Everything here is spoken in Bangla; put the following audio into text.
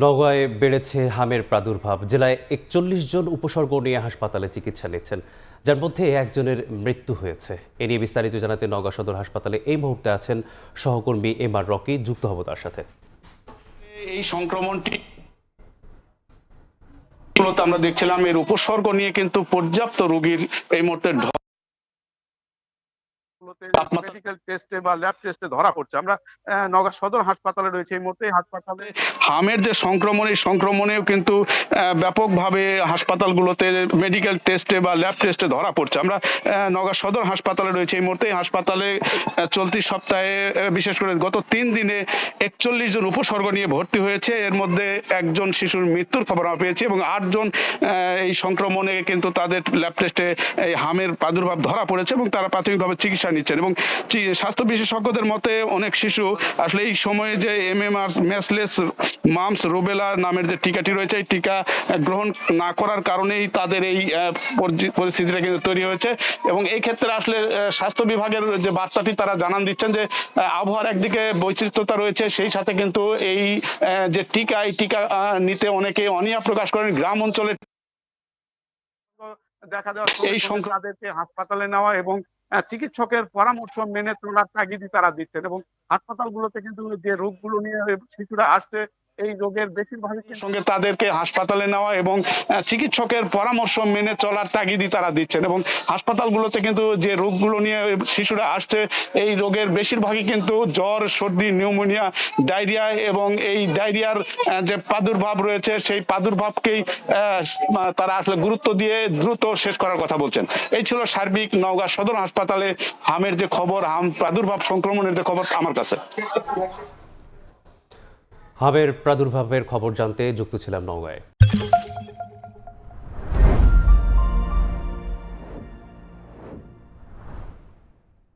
নওগাঁয় বেড়েছে হামের প্রাদুর্ভাব। জেলায় ৪১ জন উপসর্গ নিয়ে হাসপাতালে চিকিৎসা নিচ্ছেন, যার মধ্যে একজনের মৃত্যু হয়েছে। এ নিয়ে বিস্তারিত জানাতে নওগাঁ সদর হাসপাতালে এই মুহূর্তে আছেন সহকর্মী এম আর রকি। যুক্ত হব তার সাথে। এই সংক্রমণটি মূলত আমরা দেখছিলাম এর উপসর্গ নিয়ে কিন্তু পর্যাপ্ত রোগীর এই মুহূর্তে মেডিকেল টেস্টে বা ল্যাব টেস্টে ধরা পড়ছে। আমরা নওগাঁ সদর হাসপাতালে রয়েছে এই মুহূর্তে। হাসপাতালে হামের যে সংক্রমণ, এই সংক্রমণেও কিন্তু ব্যাপকভাবে হাসপাতালগুলোতে মেডিকেল টেস্টে বা ল্যাব টেস্টে ধরা পড়ছে। আমরা নওগাঁ সদর হাসপাতালে রয়েছে এই মুহূর্তে। হাসপাতালে চলতি সপ্তাহে বিশেষ করে গত 3 দিনে ৪১ জন উপসর্গ নিয়ে ভর্তি হয়েছে। এর মধ্যে একজন শিশুর মৃত্যুর খবর আমরা পেয়েছি এবং 8 জন এই সংক্রমণে কিন্তু তাদের ল্যাব টেস্টে এই হামের প্রাদুর্ভাব ধরা পড়েছে এবং তারা প্রাথমিকভাবে চিকিৎসা নিচ্ছেন। এবং স্বাস্থ্য বিশেষজ্ঞদের মতে অনেক শিশু আসলে এই সময়ে যে MMR মেসলেস মামস রুবেলা নামের যে টিকাটি রয়েছে, এই টিকা গ্রহণ না করার কারণেই তাদের এই পরিস্থিতিটা কিন্তু তৈরি হয়েছে। এবং এই ক্ষেত্রে আসলে স্বাস্থ্য বিভাগের যে বার্তাটি তারা জানান দিচ্ছেন যে আবহাওয়ার একদিকে বৈচিত্র্যতা রয়েছে, সেই সাথে কিন্তু এই যে টিকা, এই টিকা নিতে অনেকে অনীহা প্রকাশ করেন। গ্রাম অঞ্চলে দেখা দেওয়া এই সংখ্যা তাদেরকে হাসপাতালে নেওয়া এবং চিকিৎসকের পরামর্শ মেনে চলার তাগিদই তারা দিচ্ছেন। এবং হাসপাতালগুলোতে কিন্তু যে রোগগুলো নিয়ে শিশুরা আসছে, এই রোগের বেশিরভাগের সঙ্গে তাদেরকে হাসপাতালে নেওয়া এবং চিকিৎসকের পরামর্শ মেনে চলার তাগিদই তারা দিচ্ছেন। এবং হাসপাতালগুলোতে কিন্তু যে রোগগুলো নিয়ে শিশুরা আসছে, এই রোগের বেশিরভাগই কিন্তু জ্বর, সর্দি, নিউমোনিয়া, ডায়রিয়া এবং এই ডায়রিয়ার যে প্রাদুর্ভাব রয়েছে, সেই প্রাদুর্ভাবকেই তারা আসলে গুরুত্ব দিয়ে দ্রুত শেষ করার কথা বলছেন। এই ছিল সার্বিক নওগাঁ সদর হাসপাতালে হামের যে খবর, হাম প্রাদুর্ভাব সংক্রমণের যে খবর আমার কাছে। হামের প্রাদুর্ভাবের খবর জানতে যুক্ত ছিলাম নওগাঁয়।